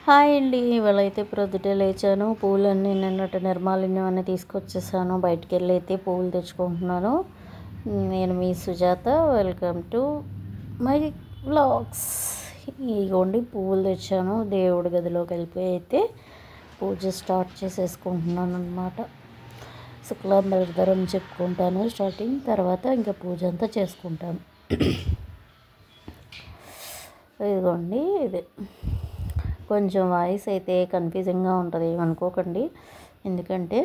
Hi అండి. ఇవాళ అయితే ప్రొద్దుటే లేచాను. పూలన్నీ నిన్నటి నిర్మాల్యం అన్నీ తీసుకొచ్చేసాను. బయటికి వెళ్ళి అయితే పూలు తెచ్చుకుంటున్నాను. నేను మీ Sujatha. Welcome to my vlogs. ఇగోండి పువ్వులు తెచ్చాను. దేవుడి గదిలోకి వెళ్ళిపోయి అయితే పూజ స్టార్ట్ చేసేసుకుంటున్నాను అనమాట. శుక్లాంబరధరం చెప్పుకుంటాను స్టార్టింగ్, తర్వాత ఇంకా పూజ అంతా చేసుకుంటాను. ఇదిగోండి ఇది కొంచెం వాయిస్ అయితే కన్ఫ్యూజింగ్గా ఉంటుంది, ఏమనుకోకండి. ఎందుకంటే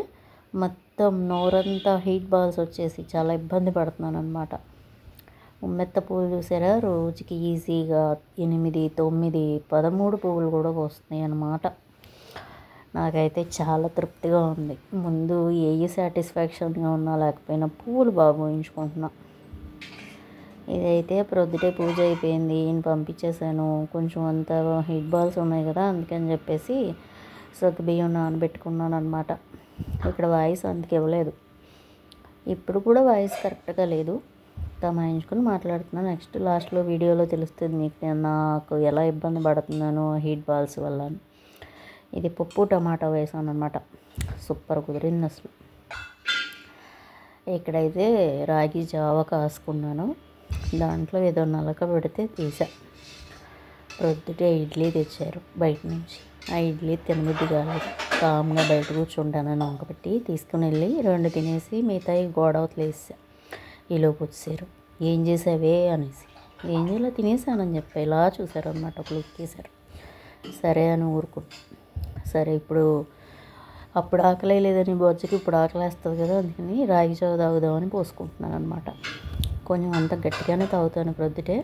మొత్తం నోరంతా హీట్ బాల్స్ వచ్చేసి చాలా ఇబ్బంది పడుతున్నాను అనమాట. ఉమ్మెత్త పువ్వులు చూసారా, రోజుకి ఈజీగా 8, 9, 13 పువ్వులు కూడా వస్తున్నాయి అన్నమాట. నాకైతే చాలా తృప్తిగా ఉంది. ముందు ఏ సాటిస్ఫాక్షన్గా ఉన్నా లేకపోయినా పువ్వులు బాగా ఊహించుకుంటున్నా. ఇదైతే ప్రొద్దుటే పూజ అయిపోయింది, ఈయన పంపించేశాను. కొంచెం అంత హీట్ బాల్స్ ఉన్నాయి కదా, అందుకని చెప్పేసి సగ్గుబియ్యం నానబెట్టుకున్నాను అనమాట. ఇక్కడ వాయిస్ అందుకు ఇవ్వలేదు. ఇప్పుడు కూడా వాయిస్ కరెక్ట్గా లేదు, తమాయించుకొని మాట్లాడుతున్నాను. నెక్స్ట్ లాస్ట్లో వీడియోలో తెలుస్తుంది మీకు నాకు ఎలా ఇబ్బంది పడుతున్నానో హీట్ బాల్స్ వల్ల. ఇది పప్పు టమాటా వేసాను అనమాట. సూపర్ కుదిరింది అసలు. ఇక్కడైతే రాగి జావ కాసుకున్నాను. దాంట్లో ఏదో నలక పెడితే తీసా. ప్రొద్దుటే ఇడ్లీ తెచ్చారు బయట నుంచి. ఆ ఇడ్లీ తినబుద్ధి కాలేదు. కామ్గా బయట కూర్చుంటానని వంకపెట్టి తీసుకుని వెళ్ళి 2 తినేసి మిగతాయి గోడవతలు వేసా. ఈలోపు వచ్చారు, ఏం చేసావే అనేసి. ఏం చేయాలో తినేసానని చెప్పి ఇలా చూసారు అనమాట, ఒక లుక్ వేసారు. సరే అని ఊరుకున్నా. సరే ఇప్పుడు అప్పుడు ఆకలే లేదని బొజ్జకి ఇప్పుడు ఆకలేస్తుంది కదా, అందుకని రాగి జావ తాగుదామని పోసుకుంటున్నాను అనమాట. కొంచెం అంత గట్టిగానే తాగుతాను ప్రొద్దుటే,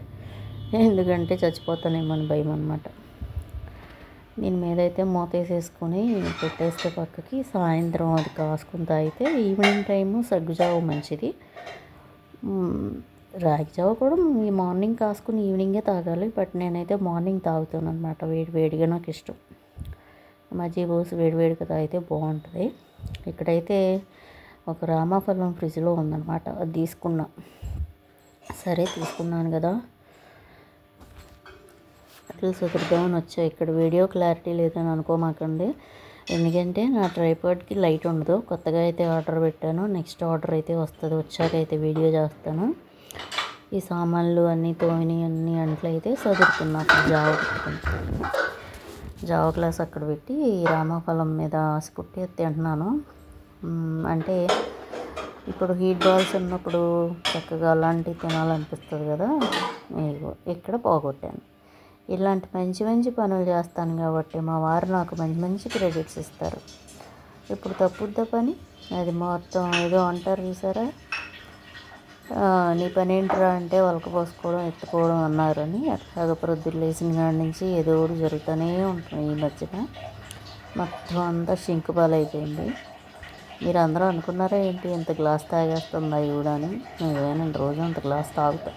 ఎందుకంటే చచ్చిపోతానేమని భయం అనమాట. దీని మీద అయితే మూత వేసేసుకొని పెట్టేస్తే పక్కకి, సాయంత్రం అది కాసుకుని తాగితే ఈవినింగ్ టైము సగ్గుజావ మంచిది. రాగి జావ కూడా ఈ మార్నింగ్ కాసుకుని ఈవినింగే తాగాలి, బట్ నేనైతే మార్నింగ్ తాగుతాను అనమాట. వేడి వేడిగా నాకు ఇష్టం. మజ్జిగ పోసి వేడివేడిగా తాగితే బాగుంటుంది. ఇక్కడైతే ఒక రామాఫలం ఫ్రిడ్జ్లో ఉందన్నమాట, అది తీసుకున్నా. సరే తీసుకున్నాను కదా, అట్లా సుదృఢమని వచ్చాయి. ఇక్కడ వీడియో క్లారిటీ లేదని అనుకోమాకండి, ఎందుకంటే నా ట్రైపాడ్కి లైట్ ఉండదు. కొత్తగా అయితే ఆర్డర్ పెట్టాను. నెక్స్ట్ ఆర్డర్ అయితే వస్తుంది, వచ్చాక అయితే వీడియో చేస్తాను. ఈ సామాన్లు అన్నీ తోమిని అన్ని అంట్లయితే చదువుతున్నా. జావ పెట్టుకుంటాను. జావ గ్లాస్ అక్కడ పెట్టి రామాఫలం మీద ఆసిపుట్టి తింటున్నాను. అంటే ఇప్పుడు హీట్ బాల్స్ ఉన్నప్పుడు చక్కగా అలాంటివి తినాలనిపిస్తుంది కదా. ఇక్కడ పోగొట్టాను. ఇలాంటి మంచి మంచి పనులు చేస్తాను కాబట్టి మా వారు నాకు మంచి మంచి క్రెడిట్స్ ఇస్తారు. ఇప్పుడు తప్పుద్దా పని, అది మొత్తం ఏదో అంటారు చూసారా, నీ పని ఏంట్రా అంటే వలక పోసుకోవడం ఎత్తుకోవడం అన్నారని. అట్లాగా ప్రొద్దులు లేచిన కాడి నుంచి ఏదో ఒకటి జరుగుతూనే ఉంటుంది. ఈ మధ్యన మొత్తం అంతా షింక్ పాలైపోయింది. మీరు అందరూ అనుకున్నారా ఏంటి ఇంత గ్లాస్ తాగేస్తుందా ఈవిడ అని? నేను రోజు అంత గ్లాస్ తాగుతా,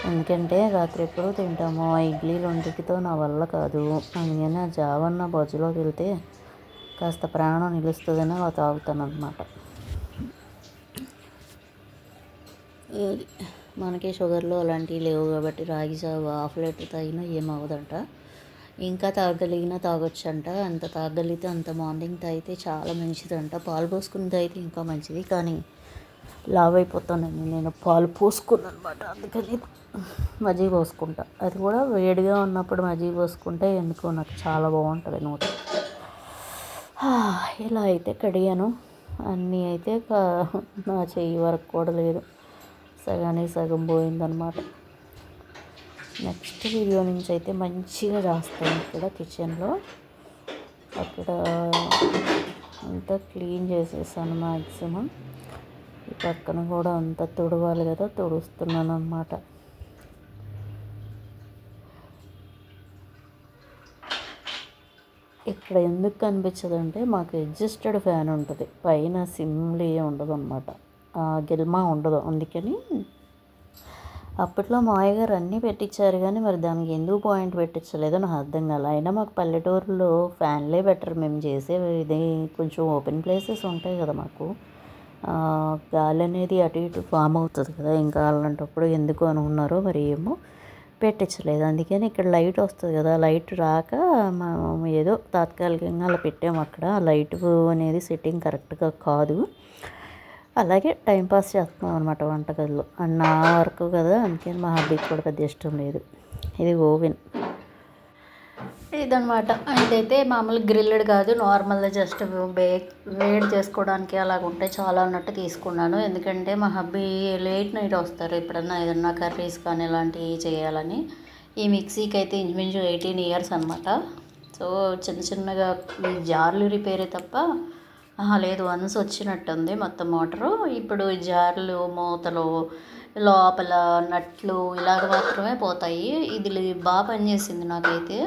ఎందుకంటే రాత్రి ఎప్పుడూ తింటాము. ఆ ఇడ్లీలు ఒంటికితో నా వల్ల కాదు. అందుకని ఆ జావన్న బొజ్జలోకి వెళ్తే కాస్త ప్రాణం నిలుస్తుందని అలా తాగుతాను అనమాట. మనకి షుగర్లు అలాంటివి లేవు కాబట్టి రాగి జావ 1/2 లీటర్ తాగినా ఏమవుదంట. ఇంకా తాగలిగినా తాగొచ్చంట. అంత తాగలిగితే అంత మార్నింగ్ తాగితే చాలా మంచిదంట. పాలు పోసుకుని తాగితే ఇంకా మంచిది, కానీ లావ్ అయిపోతానని నేను పాలు పోసుకున్నాను అనమాట. అందుకని మజ్జిగ పోసుకుంటా. అది కూడా వేడిగా ఉన్నప్పుడు మజ్జిగ పోసుకుంటే ఎందుకో నాకు చాలా బాగుంటుంది నోట. ఇలా అయితే కడిగాను. అన్నీ అయితే నా చెయ్యి వరకు కూడా లేదు, సగానికి సగం పోయిందనమాట. నెక్స్ట్ వీడియో నుంచి అయితే మంచిగా చేస్తాను. ఇక్కడ కిచెన్లో అక్కడ అంతా క్లీన్ చేసేసాను మ్యాక్సిమం. ఈ పక్కన కూడా అంతా తుడవాలి కదా, తుడుస్తున్నాను అన్నమాట. ఇక్కడ ఎందుకు కనిపించదంటే మాకు అడ్జస్టెడ్ ఫ్యాన్ ఉంటుంది, పైన సిమ్లీ ఉండదు అన్నమాట, గిల్మా ఉండదు. అందుకని అప్పట్లో మావయ్య గారు అన్నీ పెట్టించారు, కానీ మరి దానికి ఎందుకు పాయింట్ పెట్టించలేదో నాకు అర్థం కాలే. అయినా మాకు పల్లెటూరులో ఫ్యాన్లే బెటర్. మేము చేసేవి ఇది కొంచెం ఓపెన్ ప్లేసెస్ ఉంటాయి కదా, మాకు గాలి అనేది అటు ఇటు ఫామ్ అవుతుంది కదా. ఇంకా అలాంటప్పుడు ఎందుకు అనుకున్నారో మరి ఏమో. పెట్టించలేదు. అందుకని ఇక్కడ లైట్ వస్తుంది కదా, లైట్ రాక మనం ఏదో తాత్కాలికంగా అలా పెట్టాము. అక్కడ లైట్ అనేది సెట్టింగ్ కరెక్ట్గా కాదు. అలాగే టైంపాస్ చేస్తున్నాం అనమాట వంటగదిలో. నా వరకు కదా, అందుకని మా హబ్బీకి కూడా పెద్ద ఇష్టం లేదు. ఇది ఓవెన్ ఇదనమాట. ఇదైతే మామూలు గ్రిల్లెడ్ కాదు, నార్మల్గా జస్ట్ వేడి చేసుకోవడానికి అలాగ ఉంటే చాలా అన్నట్టు తీసుకున్నాను. ఎందుకంటే మా హబ్బీ లేట్ నైట్ వస్తారు, ఎప్పుడన్నా ఏదన్నా కర్రీస్ కానీ ఇలాంటివి చేయాలని. ఈ మిక్సీకి అయితే ఇంచుమించు 18 years అనమాట. సో చిన్న చిన్నగా ఈ జార్లు రిపేరే తప్ప లేదు, వన్స్ వచ్చినట్టుంది మొత్తం మోటరు. ఇప్పుడు జార్లు, మూతలు, లోపల నట్లు ఇలాగ మాత్రమే పోతాయి. ఇది బాగా పనిచేసింది నాకైతే.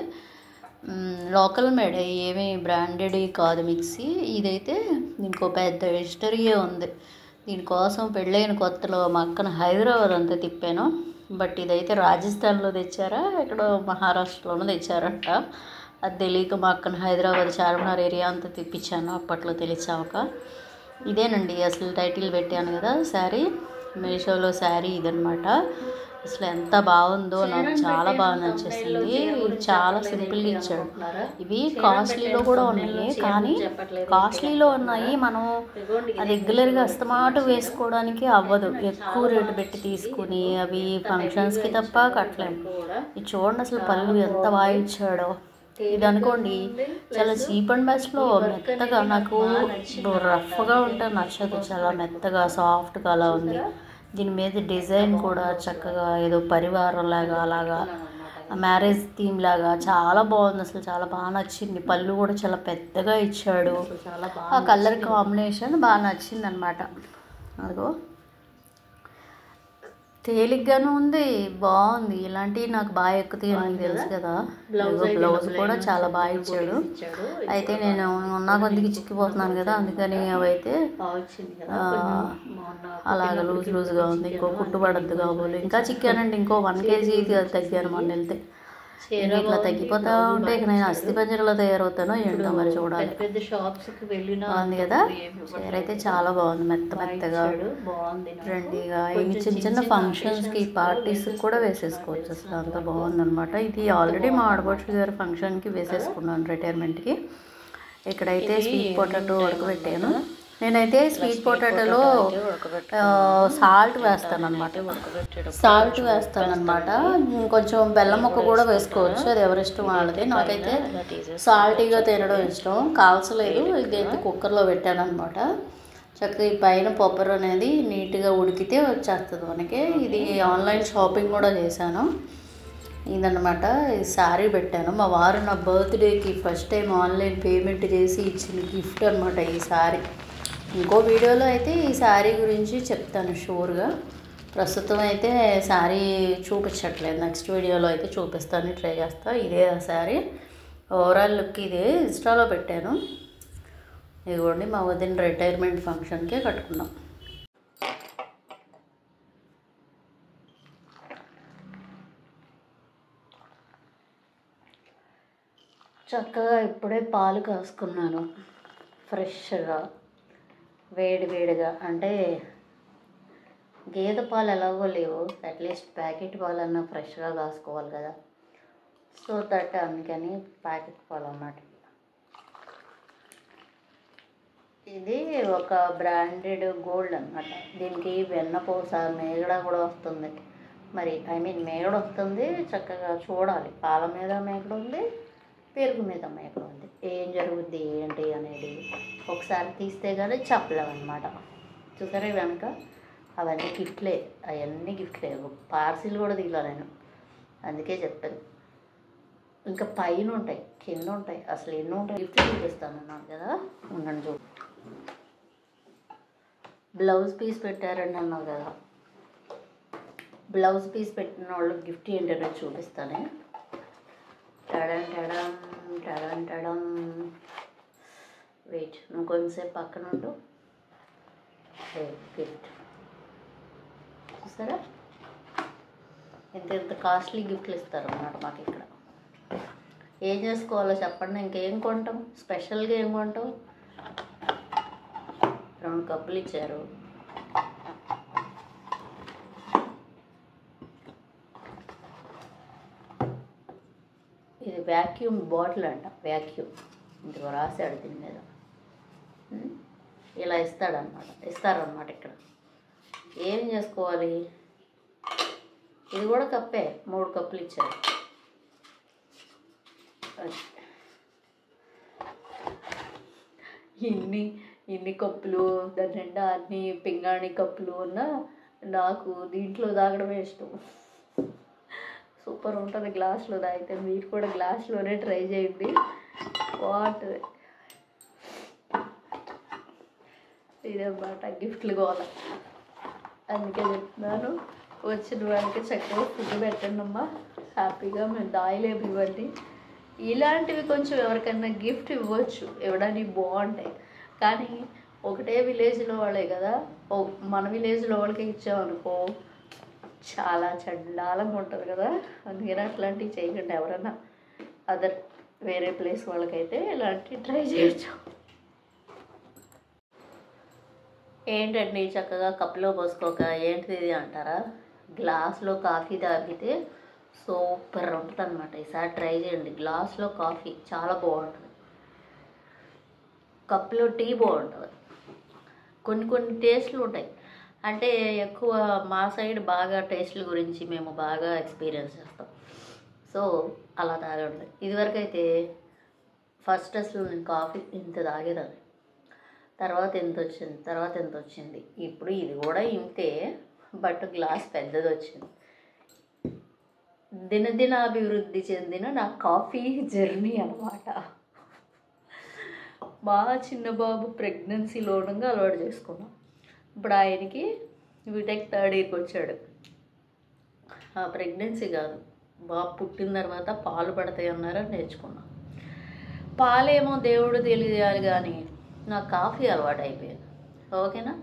లోకల్ మేడ్, ఏమీ బ్రాండెడ్ కాదు మిక్సీ. ఇదైతే ఇంకో పెద్ద హిస్టరీయే ఉంది. దీనికోసం పెళ్ళైన కొత్తలో మా అక్కను హైదరాబాద్ అంతా తిప్పాను. బట్ ఇదైతే రాజస్థాన్లో తెచ్చారా, ఎక్కడో మహారాష్ట్రలోనూ తెచ్చారంట. అది తెలియక మా అక్కను హైదరాబాద్ చార్మినార్ ఏరియా అంతా తిప్పించాను, అప్పట్లో తెలిసాక. ఇదేనండి అసలు టైటిల్ పెట్టాను కదా శారీ, మీషోలో శారీ ఇదనమాట. అసలు ఎంత బాగుందో, నాకు చాలా బాగా నచ్చేసింది. చాలా సింపుల్గా ఇచ్చాడు. ఇవి కాస్ట్లీలో కూడా ఉన్నాయి, కానీ కాస్ట్లీలో ఉన్నాయి మనం రెగ్యులర్గా అస్తమాటు వేసుకోవడానికి అవ్వదు. ఎక్కువ రేటు పెట్టి తీసుకుని అవి ఫంక్షన్స్కి తప్ప కట్టలేము. ఇది చూడండి అసలు పళ్ళు ఎంత బాగా ఇచ్చాడో. ఇది అనుకోండి చాలా చీప్ అండ్ బెస్ట్లో మెత్తగా, నాకు రఫ్గా ఉంటే నచ్చదు, చాలా మెత్తగా సాఫ్ట్గా అలా ఉంది. దీని మీద డిజైన్ కూడా చక్కగా ఏదో పరివారం లాగా అలాగా మ్యారేజ్ థీమ్ లాగా చాలా బాగుంది. అసలు చాలా బాగా నచ్చింది. పళ్ళు కూడా చాలా పెద్దగా ఇచ్చాడు. ఆ కలర్ కాంబినేషన్ బాగా నచ్చింది అనమాట. అదిగో తేలిగ్గాను ఉంది, బాగుంది. ఇలాంటివి నాకు బాగా ఎక్కుతాయి అని తెలుసు కదా. బ్లౌజ్ కూడా చాలా బాగా ఇచ్చాడు. అయితే నేను ఉన్న కొద్దికి చిక్కిపోతున్నాను కదా, అందుకని అవైతే అలాగ లూజ్గా ఉంది. ఇంకో కుట్టుబడద్దు కాబోలు. ఇంకా చిక్కానండి, ఇంకో 1 kg తగ్గాను మొన్న వెళ్తే. ఇట్లా తగ్గిపోతా ఉంటే ఇక నేను అస్థి పంజరంలో తయారవుతానో ఏంటో మరి చూడాలి. పెద్ద షాప్స్కి వెళ్ళిన బాగుంది కదా. చీర అయితే చాలా బాగుంది, మెత్తగా ట్రెండీగా. ఇవి చిన్న చిన్న ఫంక్షన్స్కి, పార్టీస్కి కూడా వేసేసుకోవచ్చు. అసలు అంత బాగుందనమాట. ఇది ఆల్రెడీ మా ఆడపడుచు గారి ఫంక్షన్కి వేసేసుకున్నాను, రిటైర్మెంట్కి. ఇక్కడైతే స్వీట్ పొటాటో ఉడకబెట్టాను. నేనైతే స్వీట్ పొటాటోలో సాల్ట్ వేస్తాను అనమాట. కొంచెం బెల్లం ముక్క కూడా వేసుకోవచ్చు, అది ఎవరిష్టం వాళ్ళది. నాకైతే సాల్టీగా తినడం ఇష్టం, కాల్చలేదు. ఇదైతే కుక్కర్లో పెట్టాను అనమాట. చక్కగా ఈ పైన పొప్పర్ అనేది నీట్గా ఉడికితే వచ్చేస్తుంది మనకి. ఇది ఆన్లైన్ షాపింగ్ కూడా చేశాను. ఇదన్నమాట, ఈ శారీ పెట్టాను. మా వారు నా బర్త్డేకి ఫస్ట్ టైం ఆన్లైన్ పేమెంట్ చేసి ఇచ్చిన గిఫ్ట్ అనమాట ఈ శారీ. ఇంకో వీడియోలో అయితే ఈ శారీ గురించి చెప్తాను షూర్గా. ప్రస్తుతం అయితే శారీ చూపించట్లేదు, నెక్స్ట్ వీడియోలో అయితే చూపిస్తాను, ట్రై చేస్తాను. ఇదే ఆ శారీ ఓవరాల్ లుక్. ఇదే ఇన్స్టాలో పెట్టాను. ఇదిగోండి మా వదిన రిటైర్మెంట్ ఫంక్షన్కే కట్టుకున్నాం. చక్కగా ఇప్పుడే పాలు కాసుకున్నాను ఫ్రెష్గా, వేడిగా. అంటే గేదె పాలు ఎలాగో లేవు, అట్లీస్ట్ ప్యాకెట్ పాలన్నా ఫ్రెష్గా కాసుకోవాలి కదా. సో దట్ అందుకని ప్యాకెట్ పాలు అన్నమాట. ఇది ఒక బ్రాండెడ్ గోల్డ్ అన్నమాట. దీనికి వెన్నపూస మేగడ కూడా వస్తుంది. మరి మేగడ వస్తుంది, చక్కగా చూడాలి. పాల మీద మేగడ ఉంది, పెరుగు మీద మేగడ ఉంది. ఏం జరుగుద్ది ఏంటి అనేది ఒకసారి తీస్తే కానీ చెప్పలేమన్నమాట. చూసారా వెనక అవన్నీ గిఫ్ట్లే, అవన్నీ గిఫ్ట్లే. పార్సిల్ కూడా తీయలే నేను, అందుకే చెప్పాను. ఇంకా పైన ఉంటాయి, కింద ఉంటాయి, అసలు ఎన్నో ఉంటాయి. గిఫ్ట్ చూపిస్తాను అన్నాను కదా, ఉండండి చూడు. బ్లౌజ్ పీస్ పెట్టారండి అన్నావు కదా, బ్లౌజ్ పీస్ పెట్టిన వాళ్ళకి గిఫ్ట్ ఏంటంటే చూపిస్తానే. టడం వెయిట్, నువ్వు కొంచెంసేపు పక్కన ఉండు. గిఫ్ట్ చూసారా, ఎంత కాస్ట్లీ గిఫ్ట్లు ఇస్తారు అన్నమాట మాకు ఇక్కడ. ఏం చేసుకోవాలో చెప్పండి, ఇంకేం కొంటాం, స్పెషల్గా ఏం కొంటాం. 2 కప్పులు ఇచ్చారు. వ్యాక్యూమ్ బాటిల్ అంట, వ్యాక్యూమ్ ఇందులో రాశాడు దీని మీద. ఇలా ఇస్తారనమాట ఇక్కడ. ఏం చేసుకోవాలి? ఇది కూడా కప్పే, 3 కప్పులు ఇచ్చారు. ఇన్ని కప్పులు, దాని నిండా అన్ని పింగాణి కప్పులు ఉన్న నాకు దీంట్లో తాగడమే ఇష్టం. సూపర్ ఉంటుంది గ్లాస్లో తాగితే. మీరు కూడా గ్లాస్లోనే ట్రై చేయండి. వాటర్ ఇదన్నమాట గిఫ్ట్లు కావాలి. అందుకే చెప్తున్నాను, వచ్చిన వాళ్ళకి చక్కగా ఫుడ్ పెట్టండి అమ్మా. హ్యాపీగా మేము దాయలేము ఇవన్నీ. ఇలాంటివి కొంచెం ఎవరికైనా గిఫ్ట్ ఇవ్వచ్చు, ఇవ్వడానికి బాగుంటాయి. కానీ ఒకటే విలేజ్లో వాళ్ళే కదా, మన విలేజ్లో వాళ్ళకి ఇచ్చామనుకో చాలా చండాలంగా ఉంటుంది కదా. అందుకని అట్లాంటివి చేయకండి. ఎవరైనా అదర్ వేరే ప్లేస్ వాళ్ళకైతే ఇలాంటివి ట్రై చేయొచ్చు. ఏంటండి చక్కగా కప్పులో పోసుకోక ఏంటిది ఇది అంటారా? గ్లాస్లో కాఫీ తాగితే సూపర్ ఉంటుంది అనమాట. ఈసారి ట్రై చేయండి. గ్లాస్లో కాఫీ చాలా బాగుంటుంది, కప్పులో టీ బాగుంటుంది. కొన్ని టేస్ట్లు ఉంటాయి. అంటే ఎక్కువ మా సైడ్ బాగా టేస్ట్ల గురించి మేము బాగా ఎక్స్పీరియన్స్ చేస్తాం. సో అలా తాగండి. ఇదివరకు అయితే ఫస్ట్ అసలు నేను కాఫీ ఇంత తాగేదాన్ని, తర్వాత ఎంత వచ్చింది. ఇప్పుడు ఇది కూడా ఇంతే, బట్ గ్లాస్ పెద్దది వచ్చింది. దినదిన అభివృద్ధి చెందిన నా కాఫీ జర్నీ అన్నమాట. బాగా చిన్న బాబు ప్రెగ్నెన్సీలో ఉండగా అలవాటు చేసుకున్నాం. ఇప్పుడు ఆయనకి బీటెక్ 3rd ఇయర్కి వచ్చాడు. ప్రెగ్నెన్సీ కాదు, బాబు పుట్టిన తర్వాత పాలు పడతాయి అన్నారని నేర్చుకున్నాం. పాలేమో దేవుడు తెలియాలి, కానీ నాకు కాఫీ అలవాటు అయిపోయింది. ఓకేనా?